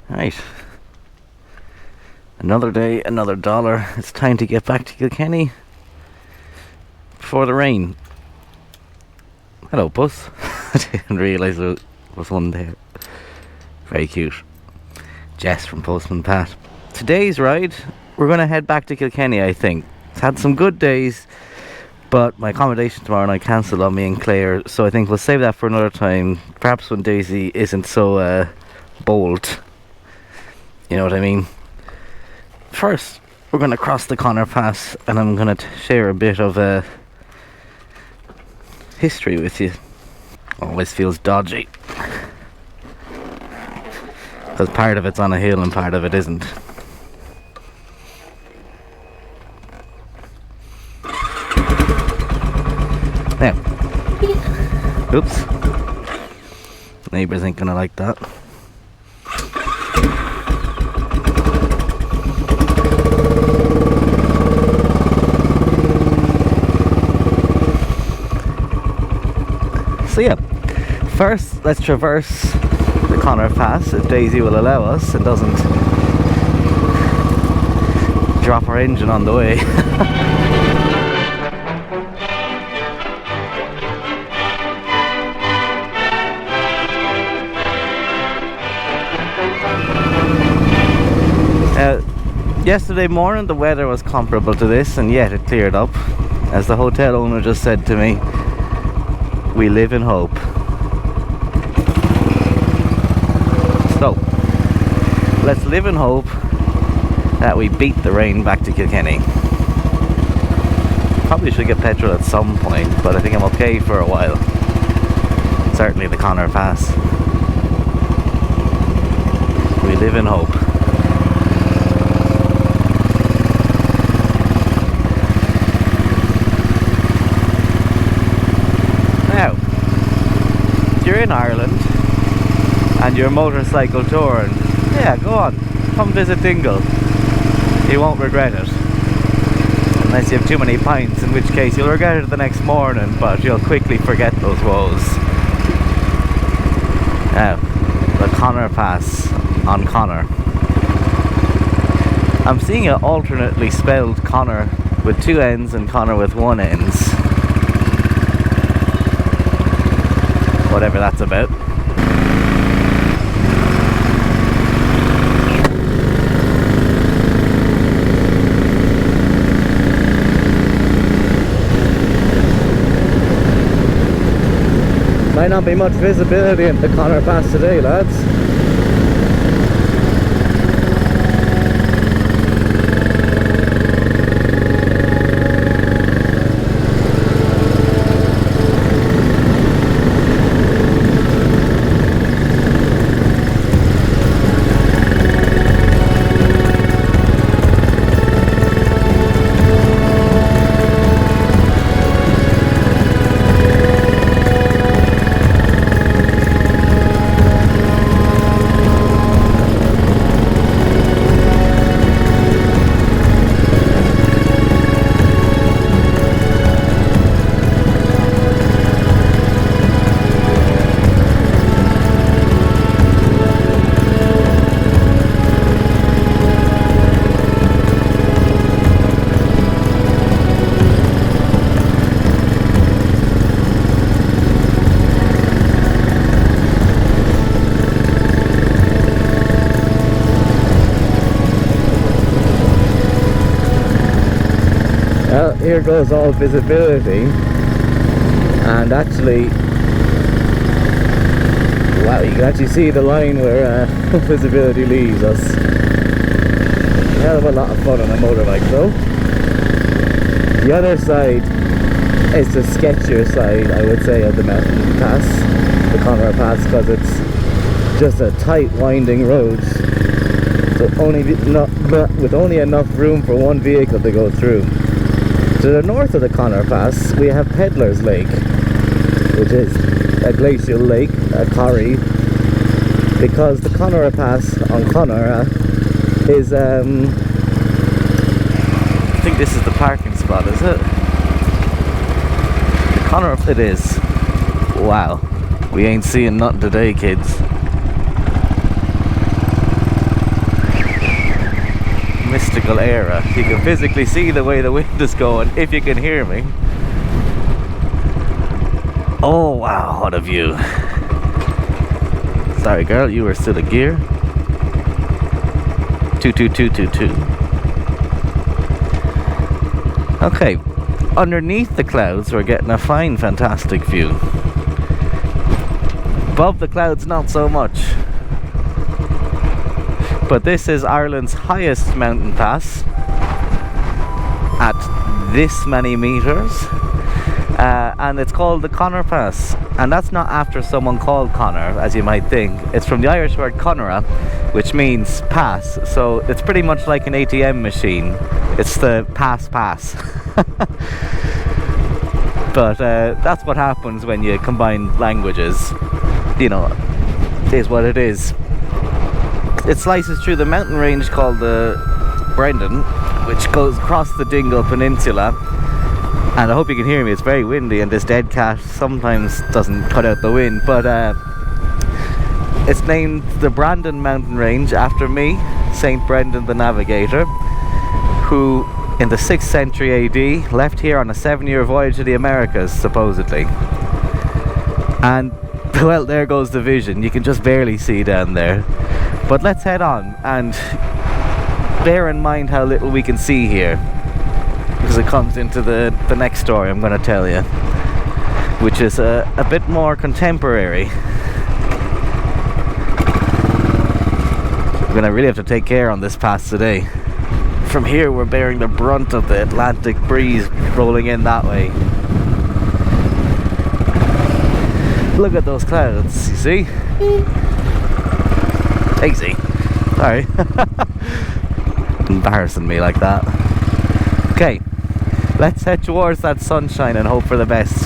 Right. Another day, another dollar. It's time to get back to Kilkenny before the rain. Hello, Puss. I didn't realise there was one there. Very cute. Jess from Postman Pat. Today's ride, we're going to head back to Kilkenny, I think. It's had some good days, but my accommodation tomorrow night cancelled on me and Claire, so I think we'll save that for another time. Perhaps when Daisy isn't so bold. You know what I mean? First, we're going to cross the Conor Pass, and I'm going to share a bit of history with you. Always feels dodgy, because part of it's on a hill and part of it isn't. Now, oops, neighbours ain't gonna like that. So yeah, first let's traverse the Conor Pass, if Daisy will allow us and doesn't drop her engine on the way. Yesterday morning the weather was comparable to this, and yet it cleared up. As the hotel owner just said to me, we live in hope. So, let's live in hope that we beat the rain back to Kilkenny. Probably should get petrol at some point, but I think I'm okay for a while. Certainly the Conor Pass. We live in hope. Now, if you're in Ireland and you're motorcycle touring, yeah, go on, come visit Dingle. You won't regret it. Unless you have too many pints, in which case you'll regret it the next morning, but you'll quickly forget those woes. Now, the Conor Pass on Conor. I'm seeing it alternately spelled Conor with two N's and Conor with one N's. Whatever that's about. Might not be much visibility in the Conor Pass today, lads. Well, here goes all visibility, and actually, wow, you can actually see the line where visibility leaves us. Hell of a lot of fun on a motorbike though. The other side is the sketchier side, I would say, of the mountain pass, the Conor Pass, because it's just a tight winding road, so with only enough room for one vehicle to go through. To the north of the Conor Pass we have Peddler's Lake, which is a glacial lake, a quarry, because the Conor Pass on Conor is I think this is the parking spot, is it? The Conor, it is. Wow, we ain't seeing nothing today, kids. mystical era. You can physically see the way the wind is going, if you can hear me. Oh wow, what a view. Sorry girl, you were still a gear. 22222. Okay, underneath the clouds we're getting a fine, fantastic view. Above the clouds not so much. But this is Ireland's highest mountain pass at this many meters. And it's called the Conor Pass, and that's not after someone called Conor, as you might think. It's from the Irish word Conora, which means pass, so it's pretty much like an ATM machine. It's the pass. But that's what happens when you combine languages. You know, it is what it is. It slices through the mountain range called the Brendan, which goes across the Dingle Peninsula. And I hope you can hear me, it's very windy and this dead cat sometimes doesn't cut out the wind, but it's named the Brandon Mountain Range after me, Saint Brendan the Navigator, who in the 6th century AD left here on a 7-year voyage to the Americas, supposedly. And well, there goes the vision, you can just barely see down there. But let's head on and bear in mind how little we can see here, because it comes into the next story I'm going to tell you, which is a bit more contemporary. I'm going to really have to take care on this pass today. From here we're bearing the brunt of the Atlantic breeze rolling in that way. Look at those clouds, you see? Easy. Sorry. Embarrassing me like that. Okay, let's head towards that sunshine and hope for the best.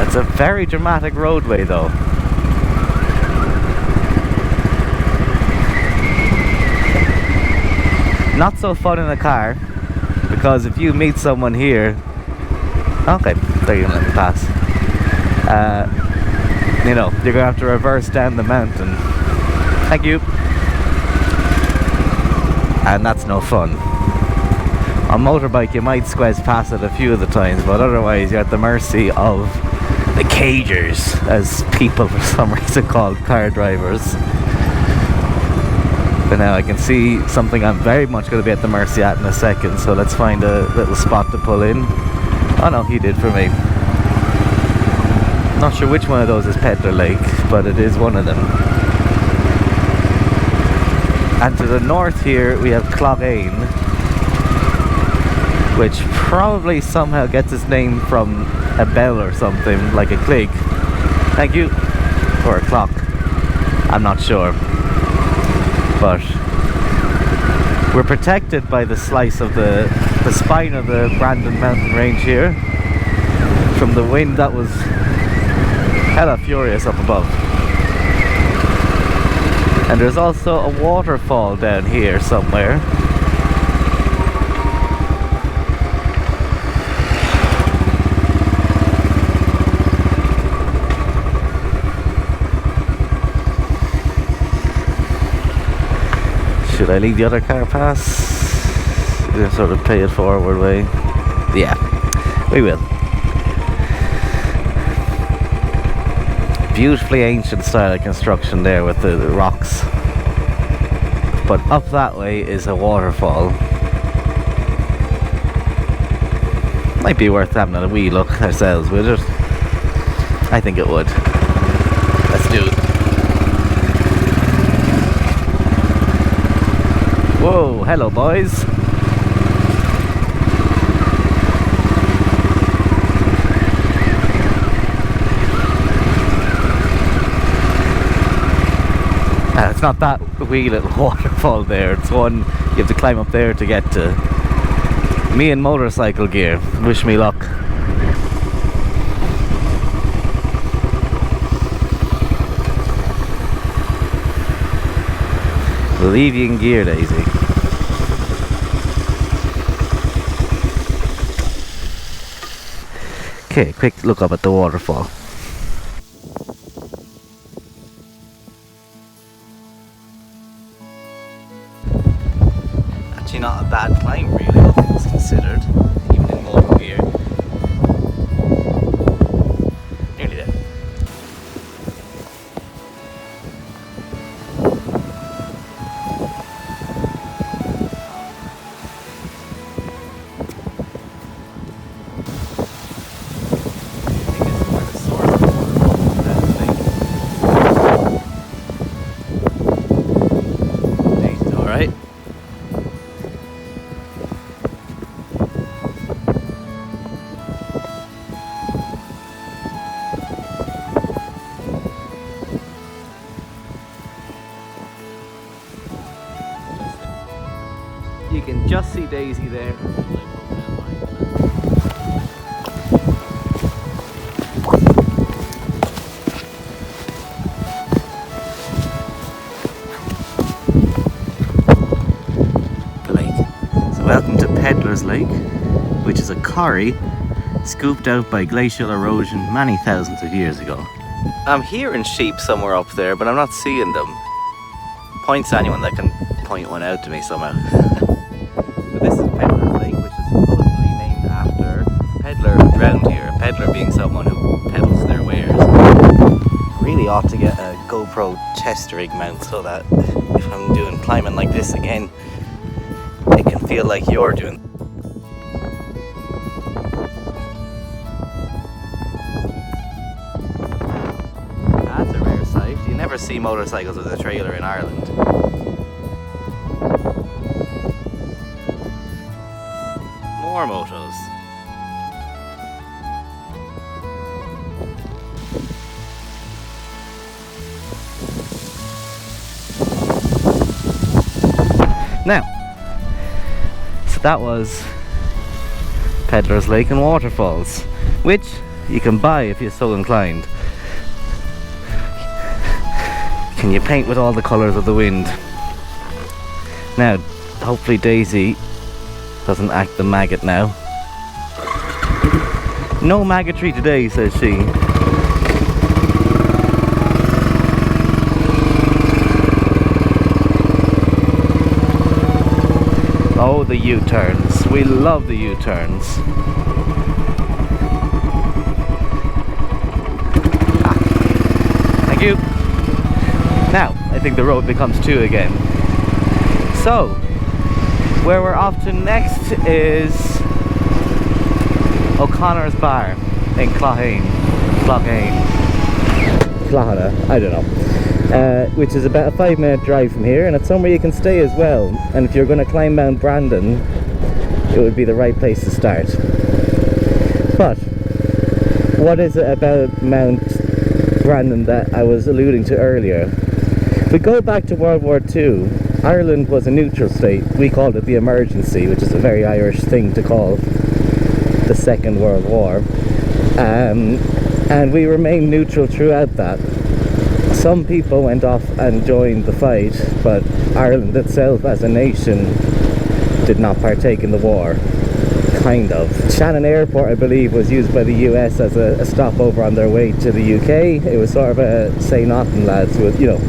It's a very dramatic roadway though. Not so fun in a car, because if you meet someone here... Okay, there you let me pass. You know, you're gonna have to reverse down the mountain. Thank you. And that's no fun. On motorbike you might squeeze past it a few of the times, but otherwise you're at the mercy of the cagers, as people for some reason call car drivers. But now I can see something I'm very much going to be at the mercy at in a second, so let's find a little spot to pull in. Oh no, he did for me. Not sure which one of those is Peddler Lake, but it is one of them. And to the north here we have Cloghane, which probably somehow gets its name from a bell or something, like a clig. Thank you. Or a clock. I'm not sure. But we're protected by the slice of the spine of the Brandon mountain range here from the wind that was hella furious up above. And there's also a waterfall down here somewhere. Should I leave the other car pass? Sort of pay it forward way. Yeah, we will. Beautifully ancient style of construction there with the rocks. But up that way is a waterfall. Might be worth having a wee look ourselves, would it? I think it would. Let's do it. Whoa, hello boys. It's not that wee little waterfall there, it's one you have to climb up there to get to. Me in motorcycle gear, wish me luck. We'll leave you in gear, Daisy. Okay, quick look up at the waterfall. bad climb really, all things considered, even in motor gear. Nearly there. You can just see Daisy there. The lake. So welcome to Peddler's Lake, which is a quarry scooped out by glacial erosion many thousands of years ago. I'm hearing sheep somewhere up there, but I'm not seeing them. Points to anyone that can point one out to me somehow. But this is Peddler's Lake, which is supposedly named after a peddler who drowned here. A peddler being someone who peddles their wares. Really ought to get a GoPro chest rig mount so that if I'm doing climbing like this again, it can feel like you're doing. That's a rare sight. You never see motorcycles with a trailer in Ireland. More motos. Now, so that was Peddler's Lake and Waterfalls, which you can buy if you're so inclined. Can you paint with all the colours of the wind? Now, hopefully Daisy doesn't act the maggot now. No maggotry today, says she. Oh, the U-turns. We love the U-turns. Thank you. Now, I think the road becomes two again. So, where we're off to next is O'Connor's Bar in Cloghane. Cloghana, I don't know. Which is about a 5-minute drive from here, and it's somewhere you can stay as well. And if you're going to climb Mount Brandon, it would be the right place to start. But what is it about Mount Brandon that I was alluding to earlier? If we go back to World War II, Ireland was a neutral state. We called it the emergency, which is a very Irish thing to call the Second World War. And we remained neutral throughout that. Some people went off and joined the fight, but Ireland itself as a nation did not partake in the war. Kind of. Shannon Airport, I believe, was used by the US as a stopover on their way to the UK. It was sort of a say nothing, lads, with, you know,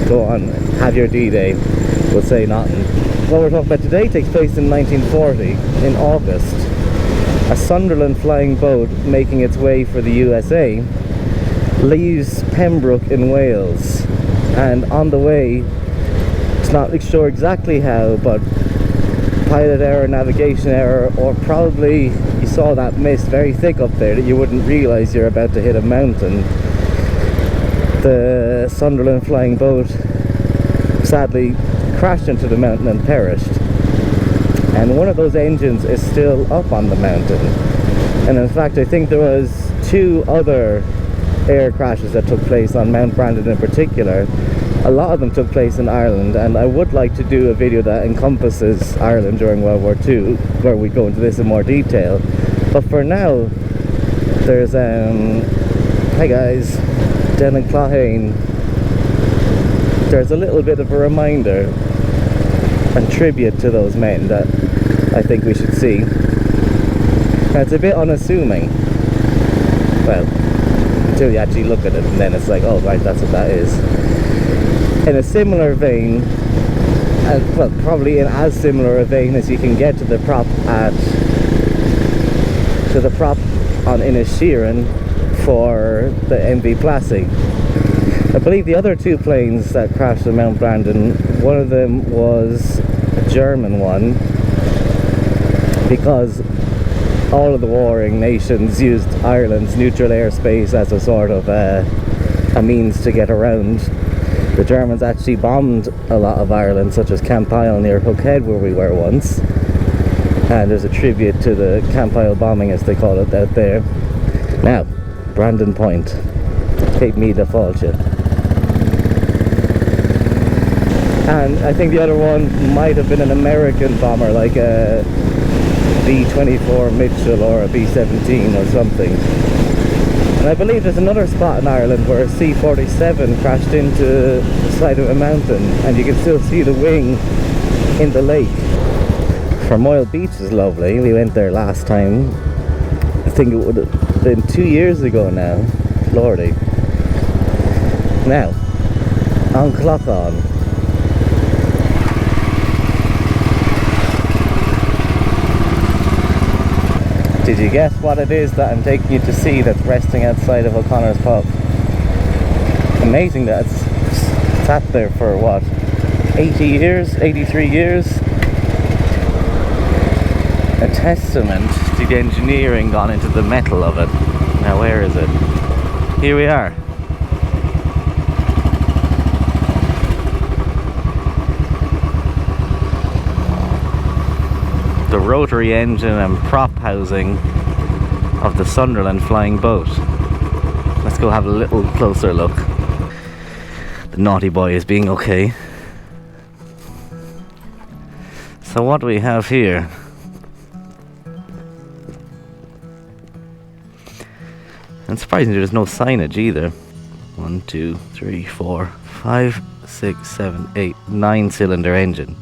go on, have your D-Day, we'll say nothing. What we're talking about today takes place in 1940, in August. A Sunderland flying boat making its way for the USA leaves Pembroke in Wales, and on the way, it's not sure exactly how, but pilot error, navigation error, or probably you saw that mist very thick up there that you wouldn't realise you're about to hit a mountain. The Sunderland flying boat sadly crashed into the mountain and perished, and one of those engines is still up on the mountain. And in fact, I think there was 2 other air crashes that took place on Mount Brandon in particular. A lot of them took place in Ireland, and I would like to do a video that encompasses Ireland during World War II, where we go into this in more detail. But for now, there's hi guys, down in Cloghane, there's a little bit of a reminder and tribute to those men that I think we should see. Now, it's a bit unassuming, well, until you actually look at it, and then it's like, oh right, that's what that is. In a similar vein, well, probably in as similar a vein as you can get to the prop on Inisherin for the MV Plassie. I believe the other two planes that crashed in Mount Brandon, one of them was a German one, because all of the warring nations used Ireland's neutral airspace as a sort of a means to get around. The Germans actually bombed a lot of Ireland, such as Camp Isle near Hookhead, where we were once. And there's a tribute to the Camp Isle bombing, as they call it, out there. Now, Brandon Point, Cape Mead de Fáilte. And I think the other one might have been an American bomber, like a B-24 Mitchell or a B-17 or something. And I believe there's another spot in Ireland where a C-47 crashed into the side of a mountain, and you can still see the wing in the lake. Fermoyle Beach is lovely. We went there last time. I think it would have been 2 years ago now. Lordy. Now, on Clock On. Did you guess what it is that I'm taking you to see that's resting outside of O'Connor's pub? Amazing that it's sat there for what, 80 years, 83 years? A testament to the engineering gone into the metal of it. Now where is it? Here we are. The rotary engine and prop housing of the Sunderland flying boat. Let's go have a little closer look. The naughty boy is being okay. So what do we have here? And surprisingly there's no signage either. 1, 2, 3, 4, 5, 6, 7, 8, 9 cylinder engine.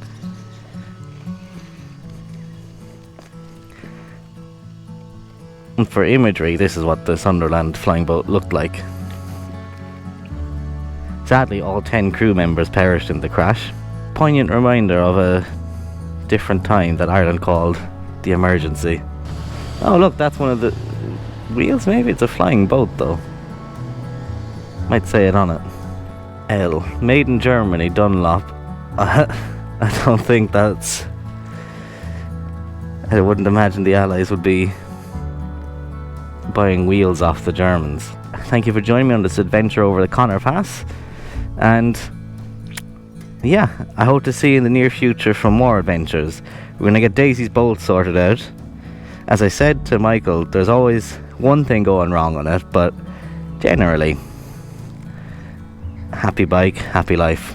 And for imagery, this is what the Sunderland flying boat looked like. Sadly, all 10 crew members perished in the crash. Poignant reminder of a different time that Ireland called the emergency. Oh look, that's one of the wheels. Maybe it's a flying boat though. Might say it on it. L. Made in Germany, Dunlop. I don't think that's... I wouldn't imagine the Allies would be buying wheels off the Germans. Thank you for joining me on this adventure over the Conor Pass, and yeah, I hope to see you in the near future for more adventures. We're going to get Daisy's bolt sorted out. As I said to Michael, there's always one thing going wrong on it, but generally happy bike, happy life.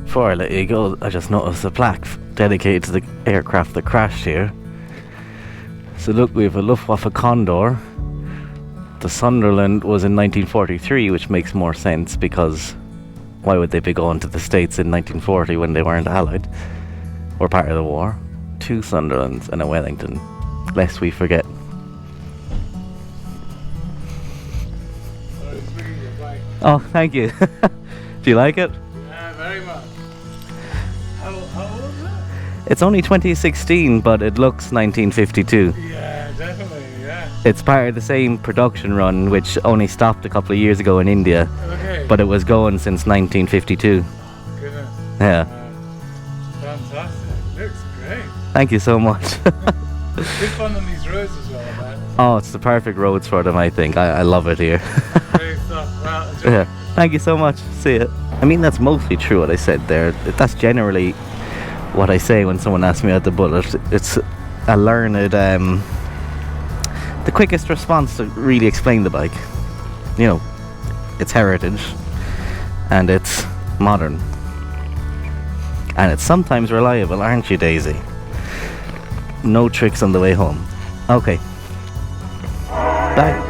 Before I let you go, I just noticed a plaque dedicated to the aircraft that crashed here. So look, we have a Luftwaffe Condor. The Sunderland was in 1943, which makes more sense because why would they be going to the States in 1940 when they weren't Allied or part of the war? 2 Sunderlands and a Wellington, lest we forget. Oh, thank you. Do you like it? Yeah, very much. How old is it? It's only 2016, but it looks 1952. Yeah, definitely, yeah. It's part of the same production run, which only stopped a couple of years ago in India. Okay. But it was going since 1952. Goodness. Yeah. Fantastic. Looks great. Thank you so much. Good fun on these roads as well, man. Oh, it's the perfect roads for them, I think. I love it here. Great stuff. Well, enjoy. Yeah. Thank you so much. See ya. I mean, that's mostly true what I said there. That's generally what I say when someone asks me about the Bullet. It's a learned, the quickest response to really explain the bike. You know, it's heritage and it's modern and it's sometimes reliable, aren't you, Daisy? No tricks on the way home. Okay, bye.